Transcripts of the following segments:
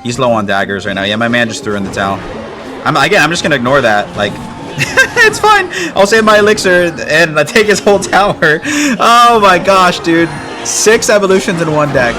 He's low on daggers right now. Yeah, my man just threw in the towel. I'm just gonna ignore that. Like, it's fine. I'll save my elixir and take his whole tower. Oh my gosh, dude. 6 evolutions in one deck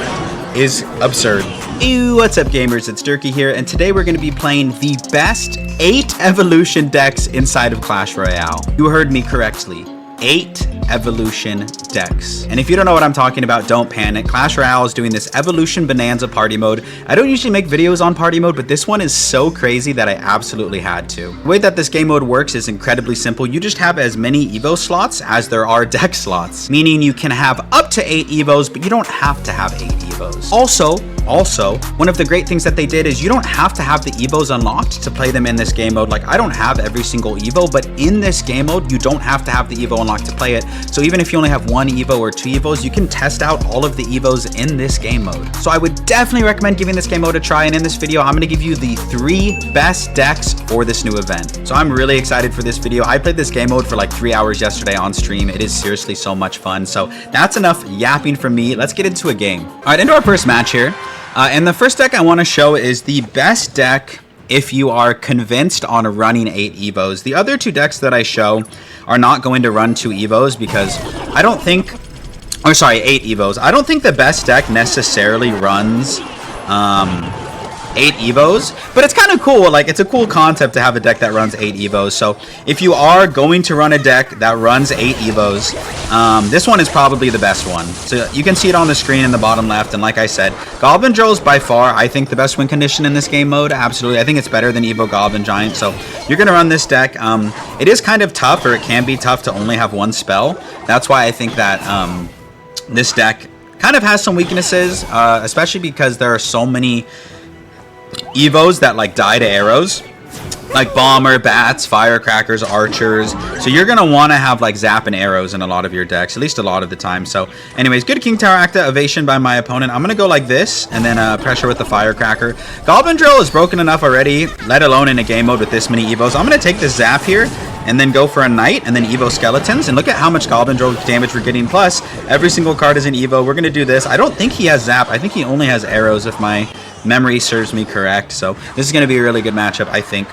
is absurd. Ew, what's up gamers, it's Durkee here, and today we're going to be playing the best 8 evolution decks inside of Clash Royale. You heard me correctly, 8 evolution decks. And if you don't know what I'm talking about, don't panic. Clash Royale is doing this Evolution Bonanza party mode. I don't usually make videos on party mode, but this one is so crazy that I absolutely had to. The way that this game mode works is incredibly simple. You just have as many Evo slots as there are deck slots, meaning you can have up to 8 Evos, but you don't have to have 8 Evos. Also, one of the great things that they did is you don't have to have the Evos unlocked to play them in this game mode. Like, I don't have every single Evo, but in this game mode, you don't have to have the Evo unlocked to play it. So even if you only have 1 Evo or 2 Evos, you can test out all of the Evos in this game mode. So I would definitely recommend giving this game mode a try, and in this video, I'm gonna give you the 3 best decks for this new event. So I'm really excited for this video. I played this game mode for like 3 hours yesterday on stream. It is seriously so much fun. So that's enough yapping from me. Let's get into a game. All right, into our first match here. And the first deck I want to show is the best deck if you are convinced on running 8 Evos. The other 2 decks that I show are not going to run 2 Evos because I don't think, or sorry, 8 Evos. I don't think the best deck necessarily runs 8 Evos, but it's kind of cool. Like, it's a cool concept to have a deck that runs 8 Evos. So if you are going to run a deck that runs 8 Evos, this one is probably the best one. So you can see it on the screen in the bottom left. And like I said, Goblin Drill is by far, I think, the best win condition in this game mode. Absolutely. I think it's better than Evo Goblin Giant. So you're going to run this deck. It is kind of tough, or it can be tough to only have 1 spell. That's why I think that this deck kind of has some weaknesses, especially because there are so many Evos that like die to arrows, like bomber, bats, firecrackers, archers. So you're gonna want to have like zap and arrows in a lot of your decks, at least a lot of the time. So anyways, good King Tower activation by my opponent. I'm gonna go like this and then pressure with the firecracker. Goblin Drill is broken enough already, let alone in a game mode with this many Evos. I'm gonna take the zap here and then go for a knight and then Evo skeletons, and look at how much Goblin Drill damage we're getting. Plus every single card is an Evo. We're gonna do this. I don't think he has zap. I think he only has arrows if my memory serves me correct. So this is going to be a really good matchup, I think.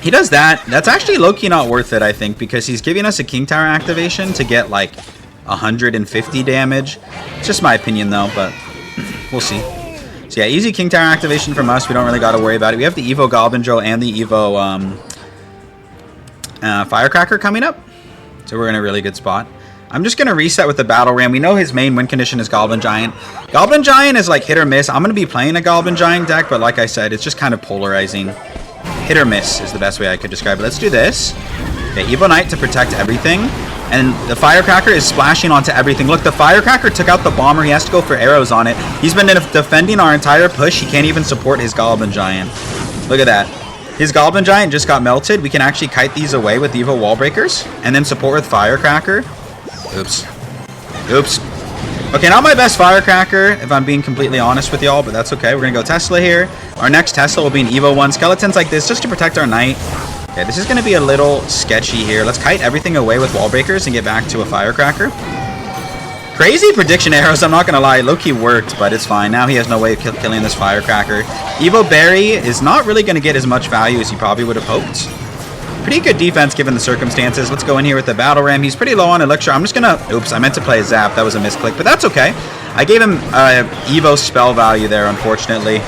He does that. That's actually low-key not worth it, I think, because he's giving us a King Tower activation to get like 150 damage. It's just my opinion though, but we'll see. So yeah, easy King Tower activation from us. We don't really got to worry about it. We have the Evo Goblin Drill and the Evo Firecracker coming up, so we're in a really good spot. I'm just going to reset with the Battle Ram. We know his main win condition is Goblin Giant. Goblin Giant is like hit or miss. I'm going to be playing a Goblin Giant deck, but like I said, it's just kind of polarizing. Hit or miss is the best way I could describe it. Let's do this. Okay, Evo Knight to protect everything. And the Firecracker is splashing onto everything. Look, the Firecracker took out the Bomber. He has to go for arrows on it. He's been defending our entire push. He can't even support his Goblin Giant. Look at that. His Goblin Giant just got melted. We can actually kite these away with Evo Wall Breakers and then support with Firecracker. Oops. Okay, not my best Firecracker, if I'm being completely honest with y'all, but that's okay. We're going to go Tesla here. Our next Tesla will be an Evo 1. Skeletons like this just to protect our Knight. Okay, this is going to be a little sketchy here. Let's kite everything away with Wall Breakers and get back to a Firecracker. Crazy prediction arrows, I'm not going to lie. Low-key worked, but it's fine. Now he has no way of killing this Firecracker. Evo Berry is not really going to get as much value as he probably would have hoped. Pretty good defense given the circumstances. Let's go in here with the Battle Ram. He's pretty low on Elixir. I'm just gonna... Oops, I meant to play a Zap. That was a misclick, but that's okay. I gave him Evo spell value there, unfortunately.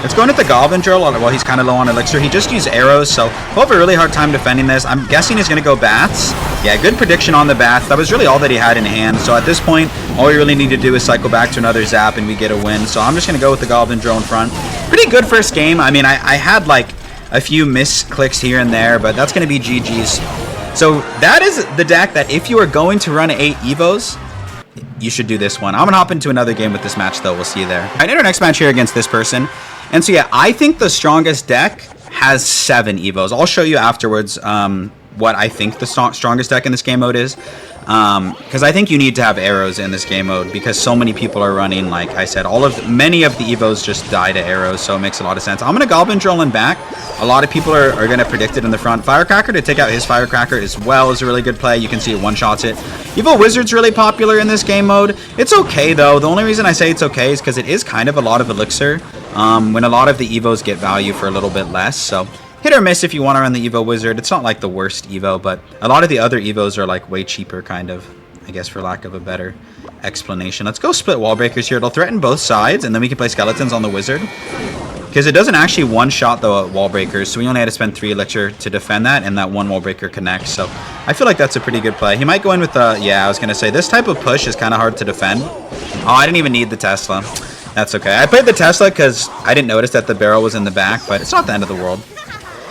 Let's go in with the Goblin Drill while he's kind of low on Elixir. He just used arrows, so we'll have a really hard time defending this. I'm guessing he's going to go Bats. Yeah, good prediction on the Bats. That was really all that he had in hand. So at this point, all we really need to do is cycle back to another Zap and we get a win. So I'm just going to go with the Goblin Drill in front. Pretty good first game. I mean, I had like a few misclicks here and there, but that's going to be GG's. So that is the deck that if you are going to run 8 Evos, you should do this one. I'm going to hop into another game with this match, though. We'll see you there. All right, in our next match here against this person. And so, yeah, I think the strongest deck has 7 Evos. I'll show you afterwards what I think the strongest deck in this game mode is. Because I think you need to have arrows in this game mode because so many people are running, like I said, many of the Evos just die to arrows, so it makes a lot of sense. I'm going to Goblin Drill in back. A lot of people are going to predict it in the front. Firecracker to take out his Firecracker as well is a really good play. You can see it one-shots it. Evo Wizard's really popular in this game mode. It's okay, though. The only reason I say it's okay is because it is kind of a lot of Elixir. when a lot of the Evos get value for a little bit less. So hit or miss if you want to run the Evo Wizard. It's not like the worst Evo, but a lot of the other Evos are like way cheaper, kind of, I guess, for lack of a better explanation. Let's go split wall breakers here. It'll threaten both sides, and then we can play skeletons on the Wizard. Because it doesn't actually one-shot the wall breakers, so we only had to spend 3 elixir to defend that, and that one wall breaker connects. So I feel like that's a pretty good play. He might go in with the... Yeah, I was going to say, this type of push is kind of hard to defend. Oh, I didn't even need the Tesla. That's okay. I played the Tesla because I didn't notice that the barrel was in the back, but it's not the end of the world.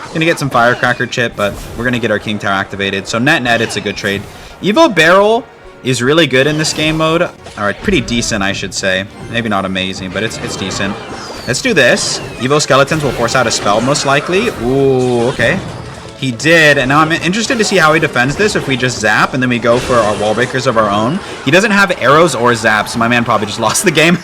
Going to get some Firecracker chip, but we're going to get our King Tower activated. So net, it's a good trade. Evo Barrel is really good in this game mode. Alright, pretty decent, I should say. Maybe not amazing, but it's decent. Let's do this. Evo Skeletons will force out a spell, most likely. Ooh, okay. He did, and now I'm interested to see how he defends this if we just zap and then we go for our wall breakers of our own. He doesn't have arrows or zaps, so my man probably just lost the game.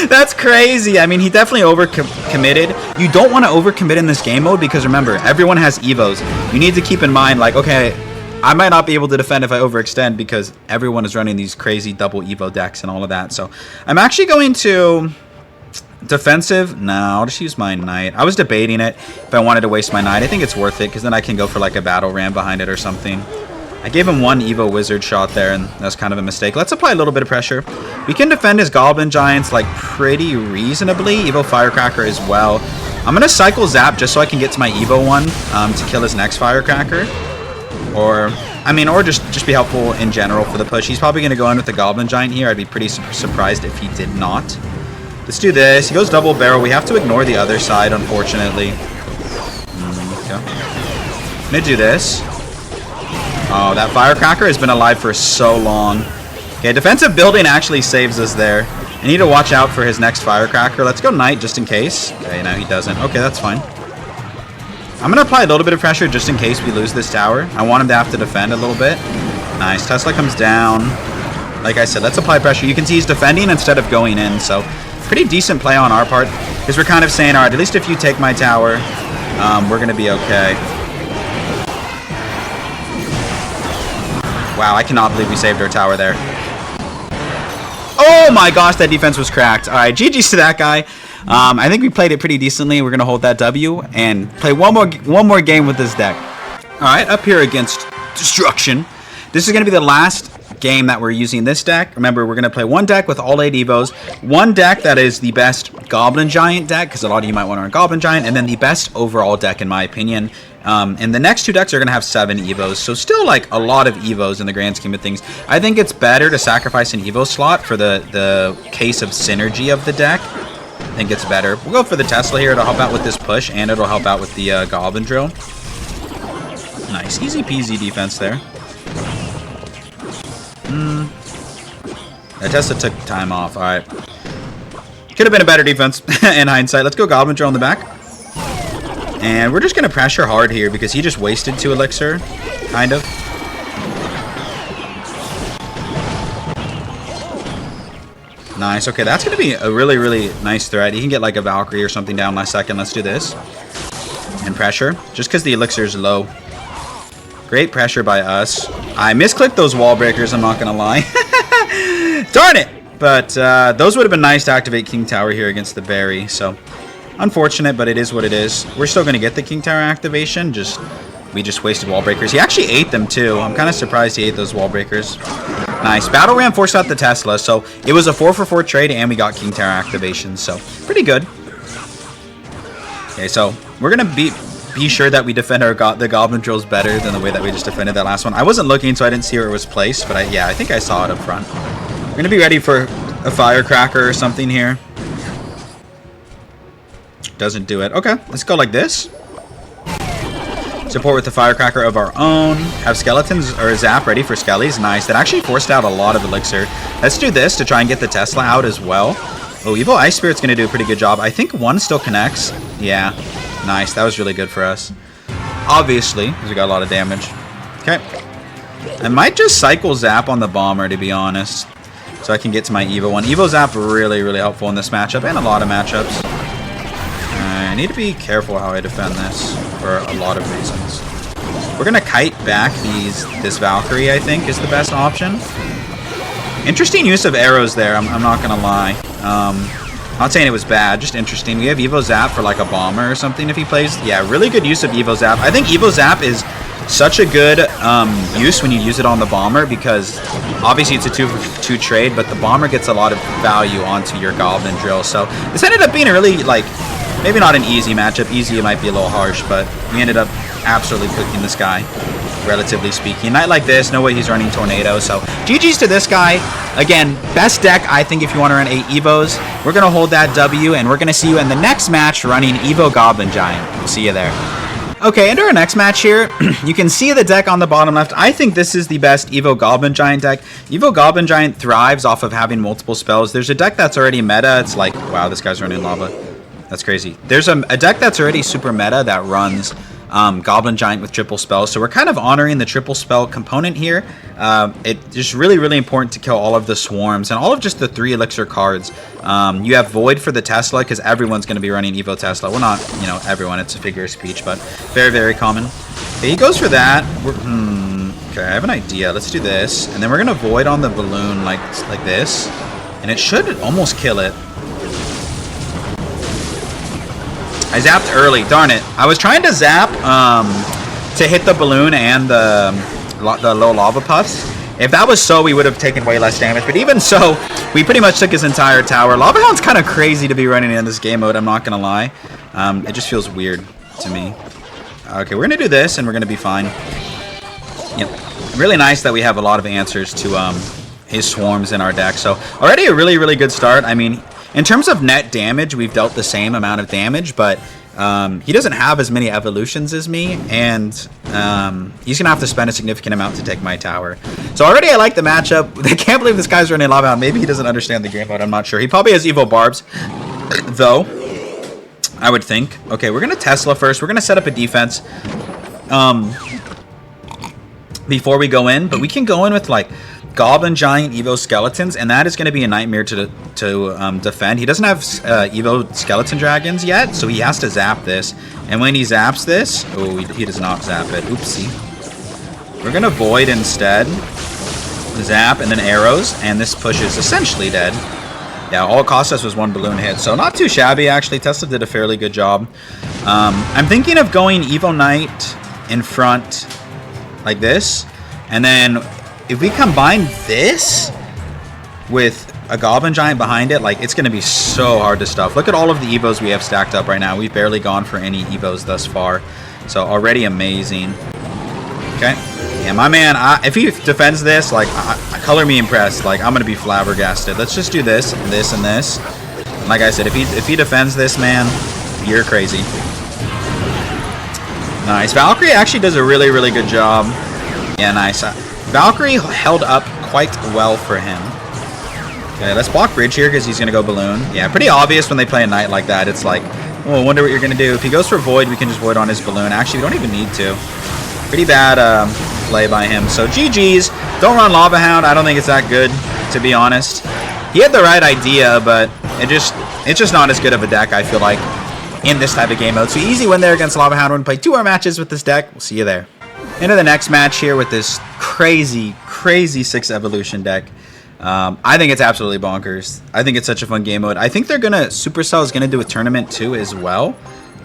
That's crazy. I mean, he definitely overcommitted. You don't want to overcommit in this game mode because remember, everyone has Evos. You need to keep in mind, like, okay, I might not be able to defend if I overextend because everyone is running these crazy double Evo decks and all of that. So I'm actually going to... Defensive? No, I'll just use my knight. I was debating it if I wanted to waste my knight. I think it's worth it because then I can go for like a battle ram behind it or something. I gave him one Evo Wizard shot there, and that's kind of a mistake. Let's apply a little bit of pressure. We can defend his Goblin Giants like pretty reasonably. Evo Firecracker as well. I'm going to cycle Zap just so I can get to my Evo one to kill his next Firecracker. Or, I mean, or just be helpful in general for the push. He's probably going to go in with the Goblin Giant here. I'd be pretty surprised if he did not. Let's do this. He goes double barrel. We have to ignore the other side, unfortunately. Okay. I'm going to do this. Oh, that Firecracker has been alive for so long. Okay, defensive building actually saves us there. I need to watch out for his next Firecracker. Let's go Knight just in case. Okay, no, he doesn't. Okay, that's fine. I'm going to apply a little bit of pressure just in case we lose this tower. I want him to have to defend a little bit. Nice. Tesla comes down. Like I said, let's apply pressure. You can see he's defending instead of going in, so... Pretty decent play on our part, because we're kind of saying, all right, at least if you take my tower, we're going to be okay. Wow, I cannot believe we saved our tower there. Oh my gosh, that defense was cracked. All right, GG's to that guy. I think we played it pretty decently. We're going to hold that W and play one more game with this deck. All right, up here against Destruction. This is going to be the last game that we're using this deck. Remember, we're going to play one deck with all 8 Evos, one deck that is the best Goblin Giant deck, because a lot of you might want to run Goblin Giant, and then the best overall deck, in my opinion. And the next 2 decks are going to have 7 Evos, so still like a lot of Evos in the grand scheme of things. I think it's better to sacrifice an Evo slot for the case of synergy of the deck. I think it's better. We'll go for the Tesla here. It'll help out with this push, and it'll help out with the Goblin Drill. Nice. Easy peasy defense there. That Tesla took time off. Alright. Could have been a better defense in hindsight. Let's go Goblin Drill in the back. And we're just going to pressure hard here because he just wasted 2 elixir. Kind of. Nice. Okay, that's going to be a really, really nice threat. He can get like a Valkyrie or something down last second. Let's do this. And pressure. Just because the elixir is low. Great pressure by us. I misclicked those wall breakers, I'm not going to lie. Darn it! But those would have been nice to activate King Tower here against the Berry. So, unfortunate, but it is what it is. We're still going to get the King Tower activation. We just wasted wall breakers. He actually ate them, too. I'm kind of surprised he ate those wall breakers. Nice. Battle Ram forced out the Tesla. So, it was a 4-for-4 trade, and we got King Tower activation. So, pretty good. Okay, so, we're going to be sure that we defend the Goblin Drills better than the way that we just defended that last one. I wasn't looking, so I didn't see where it was placed, but I think I saw it up front. We're going to be ready for a Firecracker or something here. Doesn't do it. Okay, let's go like this. Support with the Firecracker of our own. Have Skeletons or Zap ready for Skellies. Nice. That actually forced out a lot of elixir. Let's do this to try and get the Tesla out as well. Oh, Evo Ice Spirit's going to do a pretty good job. I think one still connects. Yeah. Nice. That was really good for us. Obviously, because we got a lot of damage. Okay. I might just cycle Zap on the Bomber, to be honest. So I can get to my Evo one. Evo Zap really, really helpful in this matchup and a lot of matchups. I need to be careful how I defend this for a lot of reasons. We're going to kite back this Valkyrie, I think, is the best option. Interesting use of arrows there, I'm not going to lie. Not saying it was bad, just interesting. We have Evo Zap for like a bomber or something if he plays. Yeah, really good use of Evo Zap. I think Evo Zap is such a good use when you use it on the bomber, because obviously it's a 2-for-2 trade, but the bomber gets a lot of value onto your Goblin drill. So this ended up being a really, like, maybe not an easy matchup. Easy might be a little harsh, but we ended up absolutely cooking this guy, relatively speaking. Night like this, no way he's running Tornado. So GG's to this guy. Again, best deck, I think, if you want to run 8 Evos. We're going to hold that W, and we're going to see you in the next match running Evo Goblin Giant. We'll see you there. Okay, into our next match here, you can see the deck on the bottom left. I think this is the best Evo Goblin Giant deck. Evo Goblin Giant thrives off of having multiple spells. There's a deck that's already meta. It's like, wow, this guy's running lava. That's crazy. There's a deck that's already super meta that runs Goblin Giant with triple spells. So we're kind of honoring the triple spell component here. It's just really, really important to kill all of the swarms and all of just the 3 elixir cards. You have Void for the Tesla, because everyone's going to be running Evo Tesla. Well, not, you know, everyone. It's a figure of speech, but very, very common. Okay, he goes for that. Okay, I have an idea. Let's do this. And then we're going to Void on the balloon like this. And it should almost kill it. I zapped early, darn it. I was trying to zap to hit the balloon and the low lava puffs. If that was so, we would have taken way less damage. But even so, we pretty much took his entire tower. Lava Hound's kind of crazy to be running in this game mode, I'm not going to lie. It just feels weird to me. Okay, we're going to do this, and we're going to be fine. Yep. Really nice that we have a lot of answers to his swarms in our deck. So already a really, really good start. I mean, in terms of net damage, we've dealt the same amount of damage, but he doesn't have as many evolutions as me, and he's going to have to spend a significant amount to take my tower. So already I like the matchup. I can't believe this guy's running Lava Hound. Maybe he doesn't understand the game mode. I'm not sure. He probably has Evo Barbs, though, I would think. Okay, we're going to Tesla first. We're going to set up a defense before we go in, but we can go in with, like, Goblin Giant Evo Skeletons, and that is going to be a nightmare to defend. He doesn't have Evo Skeleton Dragons yet, so he has to zap this. And when he zaps this, oh, he does not zap it. Oopsie. We're going to Void instead. Zap, and then arrows, and this push is essentially dead. Yeah, all it cost us was 1 balloon hit, so not too shabby, actually. Tesla did a fairly good job. I'm thinking of going Evo Knight in front like this, and then if we combine this with a Goblin Giant behind it, like, it's going to be so hard to stuff. Look at all of the Evos we have stacked up right now. We've barely gone for any Evos thus far. So already amazing. Okay. Yeah, my man, if he defends this, like, color me impressed. Like, I'm going to be flabbergasted. Let's just do this, and this, and this. And like I said, if he defends this, man, you're crazy. Nice. Valkyrie actually does a really, really good job. Yeah, nice. Valkyrie held up quite well for him. Okay, let's block bridge here because he's going to go balloon. Yeah, pretty obvious when they play a knight like that. It's like, oh, I wonder what you're going to do. If he goes for void, we can just void on his balloon. Actually, we don't even need to. Pretty bad play by him. So GG's. Don't run Lava Hound. I don't think it's that good, to be honest. He had the right idea, but it's just not as good of a deck, I feel like, in this type of game mode. So easy win there against Lava Hound. We're going to play 2 more matches with this deck. We'll see you there. Into the next match here with this crazy 6 evolution deck. I think it's absolutely bonkers. I think it's such a fun game mode. I think Supercell is gonna do a tournament too as well,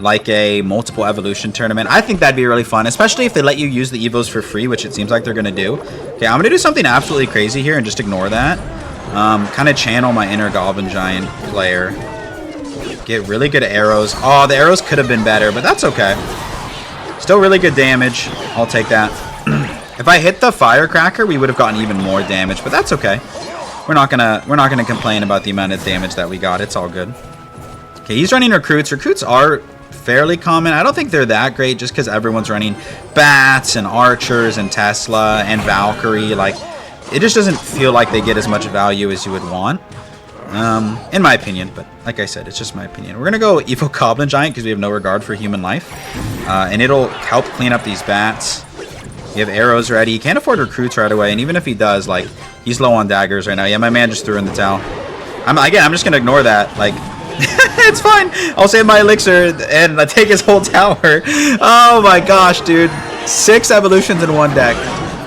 like a multiple evolution tournament. I think that'd be really fun, especially if they let you use the Evos for free, which it seems like they're gonna do. Okay, I'm gonna do something absolutely crazy here and just ignore that. Kind of channel my inner Goblin Giant player. Get really good arrows. Oh, the arrows could have been better, but that's okay. Still really good damage. I'll take that. If I hit the firecracker, we would have gotten even more damage, but that's okay. We're not gonna complain about the amount of damage that we got. It's all good. Okay, he's running recruits. Recruits are fairly common. I don't think they're that great just because everyone's running bats and archers and Tesla and Valkyrie. Like, it just doesn't feel like they get as much value as you would want. In my opinion, but like I said, it's just my opinion. We're gonna go Evo Goblin Giant because we have no regard for human life, and it'll help clean up these bats. We have arrows ready. He can't afford recruits right away, and even if he does, like, he's low on daggers right now. Yeah, my man just threw in the towel. I'm just gonna ignore that. Like, it's fine. I'll save my elixir and take his whole tower. Oh my gosh, dude! 6 evolutions in one deck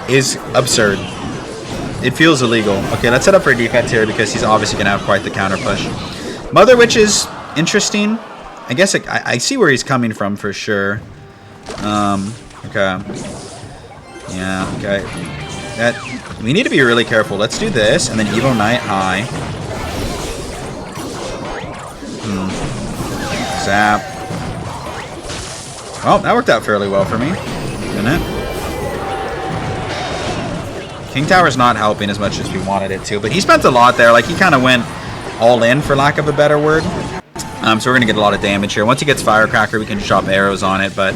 is absurd. It feels illegal. Okay, let's set up for defense here because he's obviously going to have quite the counter push. Mother Witch is interesting. I guess I see where he's coming from for sure. Okay. Yeah, okay. We need to be really careful. Let's do this, and then Evo Knight high. Zap. Oh, that worked out fairly well for me, didn't it? King Tower's not helping as much as we wanted it to, but he spent a lot there. Like, he kind of went all in, for lack of a better word. So we're going to get a lot of damage here. Once he gets Firecracker, we can drop arrows on it, but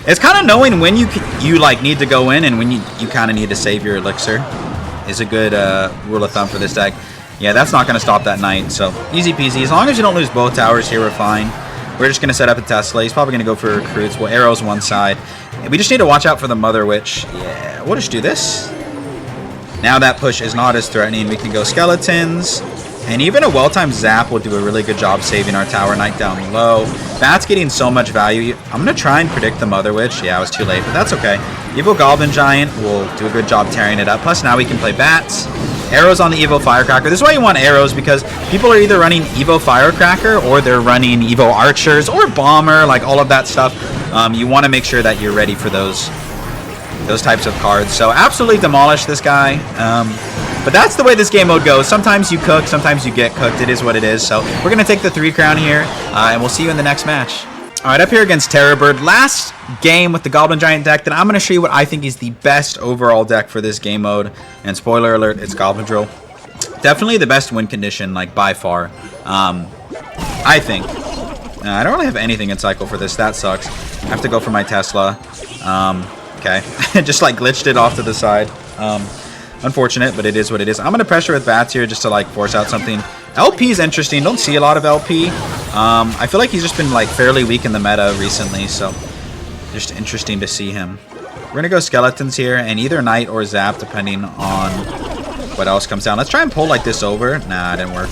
it's kind of knowing when you like need to go in and when you kind of need to save your elixir is a good rule of thumb for this deck. Yeah, that's not going to stop that knight, so easy peasy. As long as you don't lose both towers here, we're fine. We're just going to set up a Tesla. He's probably going to go for recruits. Well, arrows one side. We just need to watch out for the Mother Witch. Yeah, we'll just do this. Now that push is not as threatening. We can go skeletons. And even a well-timed zap will do a really good job saving our tower knight down low. Bat's getting so much value. I'm going to try and predict the Mother Witch. Yeah, I was too late, but that's okay. Evo Goblin Giant will do a good job tearing it up. Plus, now we can play bats. Arrows on the Evo Firecracker. This is why you want arrows, because people are either running Evo Firecracker or they're running Evo Archers or Bomber, like all of that stuff. You want to make sure that you're ready for those types of cards. So absolutely demolish this guy. But that's the way this game mode goes. Sometimes you cook, sometimes you get cooked. It is what it is. So we're going to take the 3 crown here, and we'll see you in the next match. All right, up here against Terrorbird. Last game with the Goblin Giant deck, then I'm going to show you what I think is the best overall deck for this game mode. And spoiler alert, it's Goblin Drill. Definitely the best win condition, like by far. I think. I don't really have anything in cycle for this. That sucks. I have to go for my Tesla. Okay. Just like glitched it off to the side. Unfortunate, but it is what it is. I'm going to pressure with bats here just to like force out something. LP is interesting. Don't see a lot of LP. I feel like he's just been like fairly weak in the meta recently, so just interesting to see him. We're going to go skeletons here and either knight or zap depending on what else comes down. Let's try and pull like this over. Nah, it didn't work.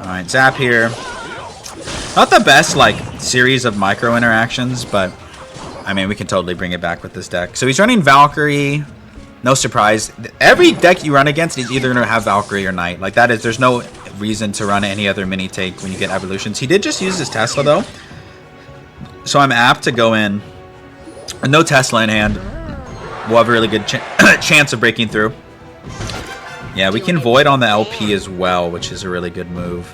Alright, zap here. Not the best like series of micro interactions, but I mean we can totally bring it back with this deck. So he's running Valkyrie. No surprise. Every deck you run against is either going to have Valkyrie or Knight. Like that is, there's no reason to run any other mini take when you get evolutions. He did just use his Tesla though, so I'm apt to go in. No Tesla in hand, we'll have a really good chance of breaking through. Yeah, we can void on the LP as well, which is a really good move.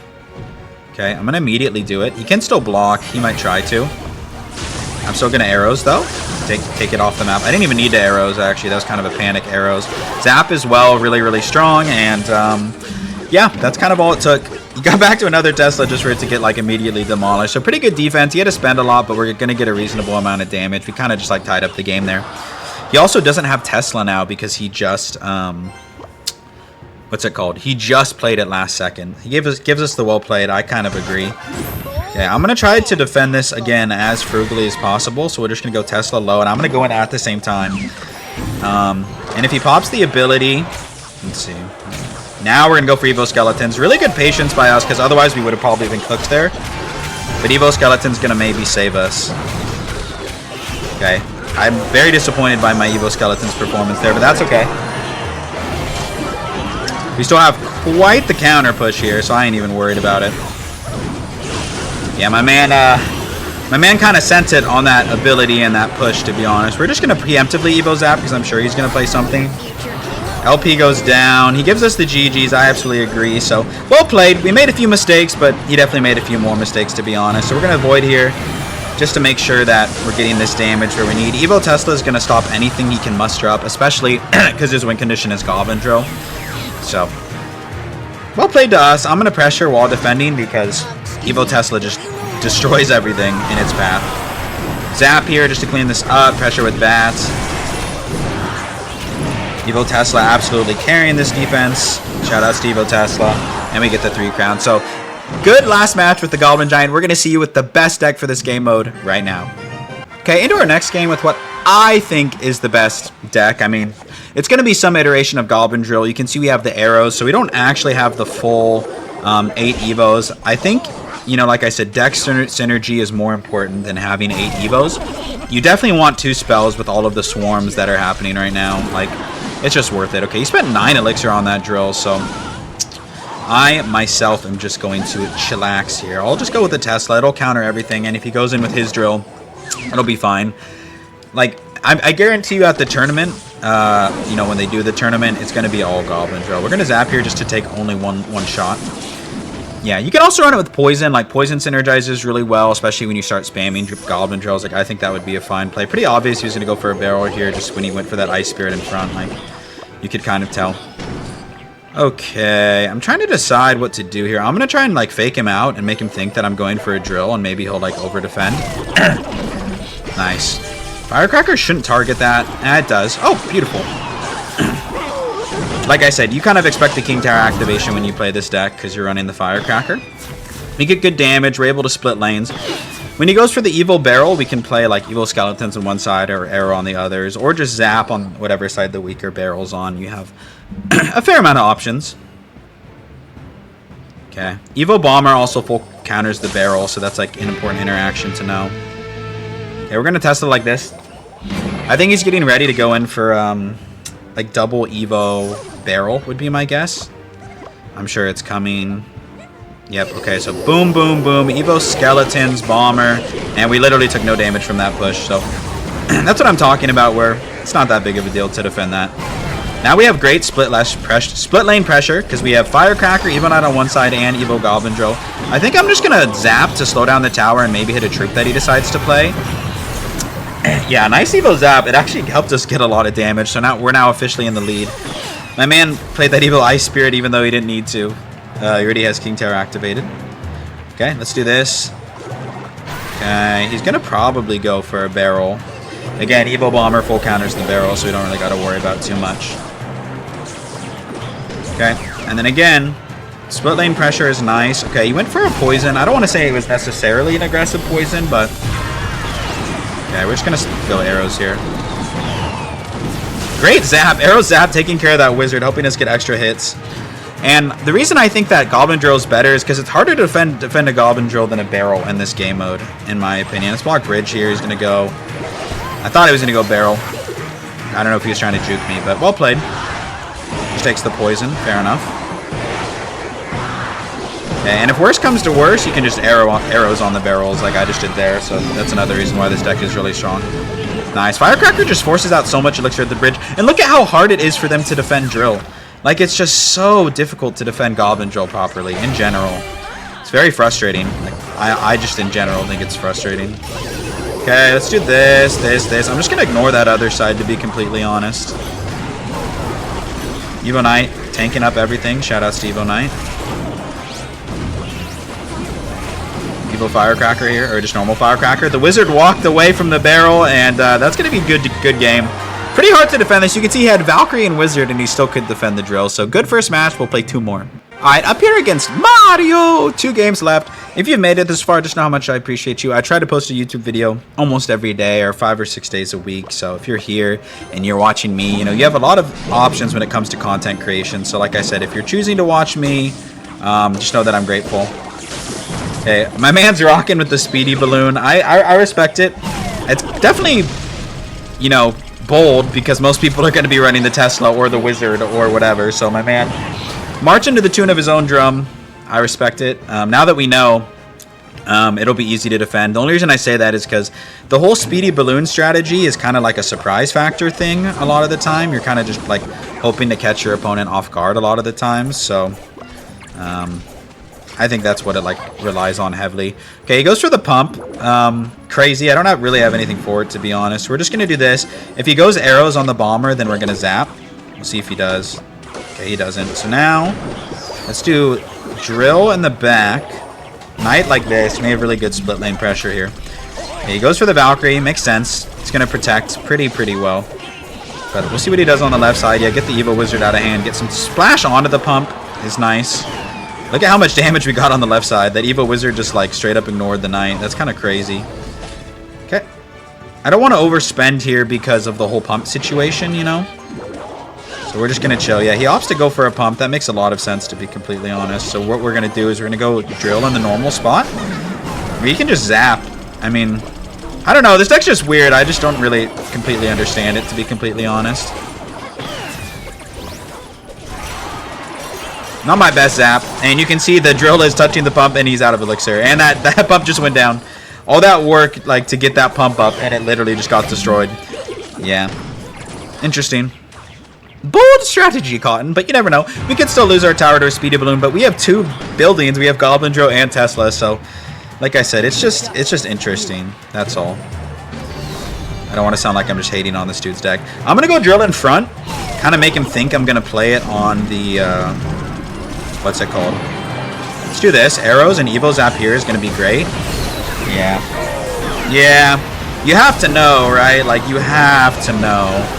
Okay, I'm going to immediately do it. He can still block. He might try to. I'm still going to arrows though. Take it off the map. I didn't even need the arrows, actually. That was kind of a panic arrows. Zap as well, really, really strong. And, yeah, that's kind of all it took. He got back to another Tesla just for it to get, like, immediately demolished. So pretty good defense. He had to spend a lot, but we're going to get a reasonable amount of damage. We kind of just, like, tied up the game there. He also doesn't have Tesla now because he just, what's it called? He just played it last second. He gives us the well played. I kind of agree. Okay, I'm going to try to defend this again as frugally as possible. So we're just going to go Tesla low, and I'm going to go in at the same time. And if he pops the ability, let's see. Now we're going to go for Evo Skeletons. Really good patience by us, because otherwise we would have probably been cooked there. But Evo Skeleton's going to maybe save us. Okay, I'm very disappointed by my Evo Skeleton's performance there, but that's okay. We still have quite the counter push here, so I ain't even worried about it. Yeah, my man kind of sent it on that ability and that push, to be honest. We're just going to preemptively Evo Zap because I'm sure he's going to play something. LP goes down. He gives us the GGs. I absolutely agree. So, well played. We made a few mistakes, but he definitely made a few more mistakes, to be honest. So we're going to avoid here just to make sure that we're getting this damage where we need. Evo Tesla is going to stop anything he can muster up, especially because his win condition is Goblin Drill. So, well played to us. I'm going to pressure while defending because Evo Tesla just destroys everything in its path. Zap here just to clean this up. Pressure with bats. Evo Tesla absolutely carrying this defense. Shout out to Evo Tesla. And we get the 3 crown. So, good last match with the Goblin Giant. We're going to see you with the best deck for this game mode right now. Okay, into our next game with what I think is the best deck. I mean, it's going to be some iteration of Goblin Drill. You can see we have the arrows, so we don't actually have the full 8 Evos. I think, you know, like I said, deck synergy is more important than having 8 Evos. You definitely want 2 spells with all of the swarms that are happening right now. Like, it's just worth it. Okay, he spent 9 elixir on that drill, so I myself am just going to chillax here. I'll just go with the Tesla. It'll counter everything, and if he goes in with his drill, it'll be fine. Like, I guarantee you at the tournament, you know, when they do the tournament, it's going to be all Goblin drill. We're going to zap here just to take only one shot. Yeah, you can also run it with poison. Like, poison synergizes really well, especially when you start spamming Goblin drills. Like, I think that would be a fine play. Pretty obvious he was going to go for a barrel here just when he went for that Ice Spirit in front. Like, you could kind of tell. Okay, I'm trying to decide what to do here. I'm going to try and, like, fake him out and make him think that I'm going for a drill, and maybe he'll, like, over-defend. Nice. Firecracker shouldn't target that. It does. Oh, beautiful. Like I said, you kind of expect the King Tower activation when you play this deck because you're running the Firecracker. We get good damage. We're able to split lanes. When he goes for the Evil Barrel, we can play like Evil Skeletons on one side or Arrow on the others, or just zap on whatever side the weaker barrel's on. You have a fair amount of options. Okay. Evil Bomber also full counters the barrel, so that's like an important interaction to know. Okay, we're going to test it like this. I think he's getting ready to go in for like double Evo barrel would be my guess. I'm sure it's coming. Yep, okay, so boom, boom, boom. Evo Skeletons, Bomber, and we literally took no damage from that push, so that's what I'm talking about, where it's not that big of a deal to defend that. Now we have great split lane pressure, because we have Firecracker, Evo Knight on one side, and Evo Goblin Drill. I think I'm just going to zap to slow down the tower and maybe hit a troop that he decides to play. Yeah, nice Evo Zap. It actually helped us get a lot of damage, so now we're officially in the lead. My man played that Evil Ice Spirit even though he didn't need to. He already has King Tower activated. Okay, let's do this. Okay, he's going to probably go for a barrel. Again, Evo Bomber full counters the barrel, so we don't really got to worry about too much. Okay, and then again, split lane pressure is nice. Okay, he went for a poison. I don't want to say it was necessarily an aggressive poison, but... Okay, we're just going to go arrows here. Great zap. Arrow zap taking care of that wizard, helping us get extra hits. And the reason I think that Goblin Drill is better is because it's harder to defend a Goblin Drill than a barrel in this game mode, in my opinion. Let's block bridge here. He's going to go... I thought he was going to go barrel. I don't know if he was trying to juke me, but well played. Just takes the poison. Fair enough. Okay, and if worse comes to worse, you can just arrows on the barrels like I just did there. So that's another reason why this deck is really strong. Nice. Firecracker just forces out so much elixir at the bridge. And look at how hard it is for them to defend Drill. Like, it's just so difficult to defend Goblin Drill properly in general. It's very frustrating. Like, I just in general think it's frustrating. Okay, let's do this. I'm just going to ignore that other side, to be completely honest. Evo Knight tanking up everything. Shoutouts to Evo Knight. Evo Firecracker here, or just normal Firecracker. The wizard walked away from the barrel, and that's going to be good game. Pretty hard to defend this. You can see he had Valkyrie and Wizard, and he still could defend the drill. So good first match. We'll play 2 more. Alright, up here against Mario. 2 games left. If you've made it this far, just know how much I appreciate you. I try to post a YouTube video almost every day, or 5 or 6 days a week. So if you're here and you're watching me, you know, you have a lot of options when it comes to content creation. So like I said, if you're choosing to watch me, just know that I'm grateful. Okay, my man's rocking with the speedy balloon. I respect it. It's definitely, you know, bold, because most people are going to be running the Tesla or the Wizard or whatever. So my man marching to the tune of his own drum. I respect it. Now that we know, it'll be easy to defend. The only reason I say that is because the whole speedy balloon strategy is kind of like a surprise factor thing a lot of the time. You're kind of just like hoping to catch your opponent off guard a lot of the times. So I think that's what it like relies on heavily. Okay, he goes for the pump. Crazy. I don't really have anything for it, to be honest. We're just going to do this. If he goes arrows on the bomber, then we're going to zap. We'll see if he does. Okay, he doesn't. So now, let's do drill in the back. Knight like this. May have really good split lane pressure here. Okay, he goes for the Valkyrie. Makes sense. It's going to protect pretty well. But we'll see what he does on the left side. Yeah, get the Evil Wizard out of hand. Get some splash onto the pump. Is nice. Look at how much damage we got on the left side. That Evo Wizard just like straight up ignored the Knight. That's kind of crazy. Okay. I don't want to overspend here because of the whole pump situation, you know? So we're just going to chill. Yeah, he opts to go for a pump. That makes a lot of sense, to be completely honest. So what we're going to do is we're going to go drill in the normal spot. We can just zap. I mean, I don't know. This deck's just weird. I just don't really completely understand it, to be completely honest. Not my best zap. And you can see the drill is touching the pump and he's out of elixir. And that pump just went down. All that work like to get that pump up and it literally just got destroyed. Yeah. Interesting. Bold strategy, Cotton, but you never know. We could still lose our tower to a speedy balloon, but we have 2 buildings. We have Goblin Drill and Tesla, so like I said, it's just interesting. That's all. I don't want to sound like I'm just hating on this dude's deck. I'm gonna go drill in front, kind of make him think I'm gonna play it on the what's it called? Let's do this. Arrows and Evo Zap here is gonna be great. Yeah. Yeah. You have to know, right? Like you have to know.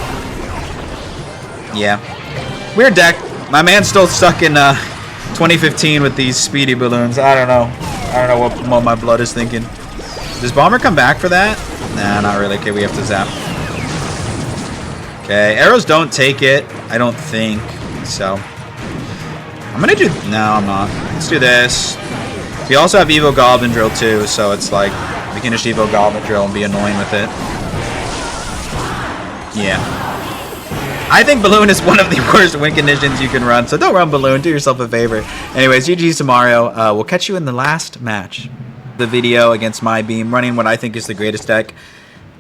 Yeah. Weird deck. My man's still stuck in 2015 with these speedy balloons. I don't know. I don't know what my blood is thinking. Does Bomber come back for that? Nah, not really. Okay, we have to zap. Okay, arrows don't take it. I don't think. So. I'm going to do... No, I'm not. Let's do this. We also have Evo Goblin Drill too, so it's like we can just Evo Goblin Drill and be annoying with it. Yeah. I think Balloon is one of the worst win conditions you can run, so don't run Balloon. Do yourself a favor. Anyways, GG's to Mario. We'll catch you in the last match. The video against my beam, running what I think is the greatest deck.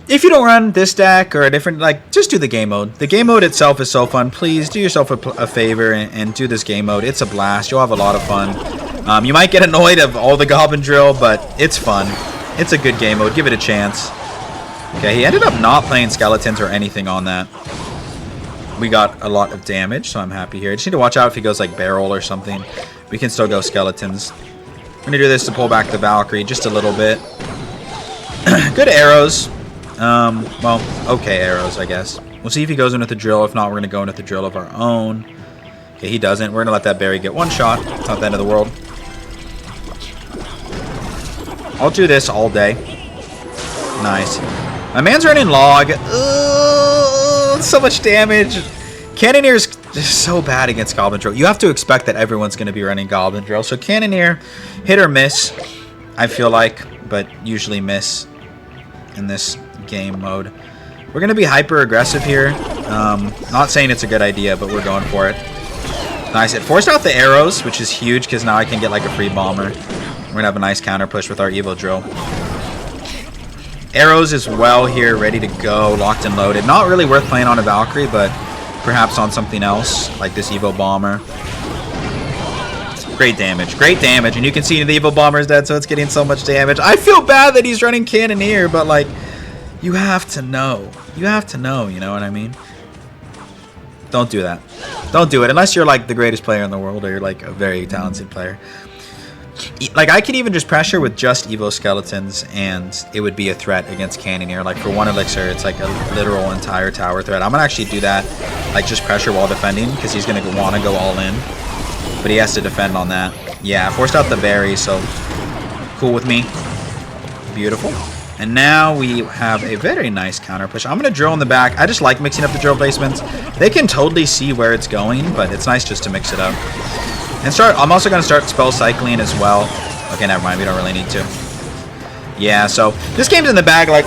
If you don't run this deck or a different, like, just do the game mode. The game mode itself is so fun. Please do yourself a favor and do this game mode. It's a blast. You'll have a lot of fun. You might get annoyed of all the Goblin Drill, but it's fun. It's a good game mode. Give it a chance. Okay, he ended up not playing skeletons or anything on that. We got a lot of damage, so I'm happy here. I just need to watch out if he goes like barrel or something. We can still go skeletons. I'm going to do this to pull back the Valkyrie just a little bit. Good arrows. Well, okay arrows, I guess. We'll see if he goes in with the drill. If not, we're going to go in with the drill of our own. Okay, he doesn't. We're going to let that berry get one shot. It's not the end of the world. I'll do this all day. Nice. My man's running log. So much damage. Cannoneer's just so bad against Goblin Drill. You have to expect that everyone's going to be running Goblin Drill. So Cannoneer, hit or miss, I feel like, but usually miss in this game mode. We're going to be hyper aggressive here. Not saying it's a good idea, but we're going for it. Nice. It forced out the arrows, which is huge because now I can get like a free bomber. We're going to have a nice counter push with our Evo Drill. Arrows as well here, ready to go, locked and loaded. Not really worth playing on a Valkyrie, but perhaps on something else, like this Evo Bomber. Great damage, and you can see the Evo Bomber is dead, so it's getting so much damage. I feel bad that he's running Cannoneer, but like, you have to know. You have to know, you know what I mean? Don't do that. Don't do it, unless you're like the greatest player in the world, or you're like a very talented player. Like, I could even just pressure with just Evo Skeletons, and it would be a threat against Cannoneer. Like, for 1 elixir, it's like a literal entire tower threat. I'm going to actually do that, like, just pressure while defending, because he's going to want to go all in. But he has to defend on that. Yeah, forced out the berry, so cool with me. Beautiful. And now we have a very nice counter push. I'm going to drill in the back. I just like mixing up the drill placements. They can totally see where it's going, but it's nice just to mix it up. And I'm also going to start spell cycling as well. Okay, never mind. We don't really need to. Yeah, so this game's in the bag. Like,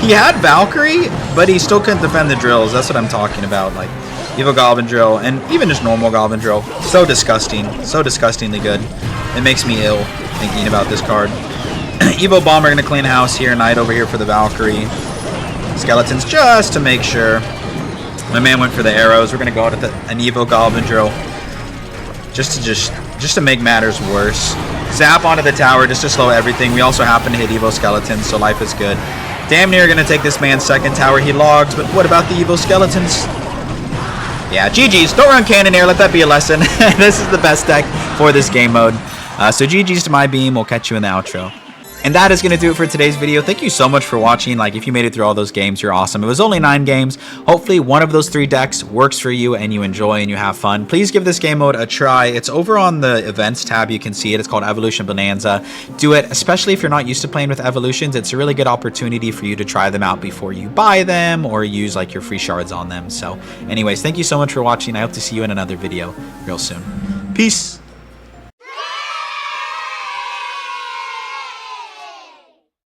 he had Valkyrie, but he still couldn't defend the drills. That's what I'm talking about. Like, Evo Goblin Drill and even just normal Goblin Drill. So disgusting. So disgustingly good. It makes me ill thinking about this card. Evo Bomber going to clean house here. Knight over here for the Valkyrie. Skeletons just to make sure. My man went for the arrows. We're going to go out with an Evo Goblin Drill. Just to make matters worse. Zap onto the tower just to slow everything. We also happen to hit Evo Skeletons, so life is good. Damn near going to take this man's second tower. He logs, but what about the Evo Skeletons? Yeah, GG's. Don't run Cannoneer. Let that be a lesson. This is the best deck for this game mode. So GG's to my beam. We'll catch you in the outro. And that is going to do it for today's video. Thank you so much for watching. Like, if you made it through all those games, you're awesome. It was only 9 games. Hopefully, one of those 3 decks works for you and you enjoy and you have fun. Please give this game mode a try. It's over on the events tab. You can see it. It's called Evolution Bonanza. Do it, especially if you're not used to playing with evolutions. It's a really good opportunity for you to try them out before you buy them or use like your free shards on them. So anyways, thank you so much for watching. I hope to see you in another video real soon. Peace.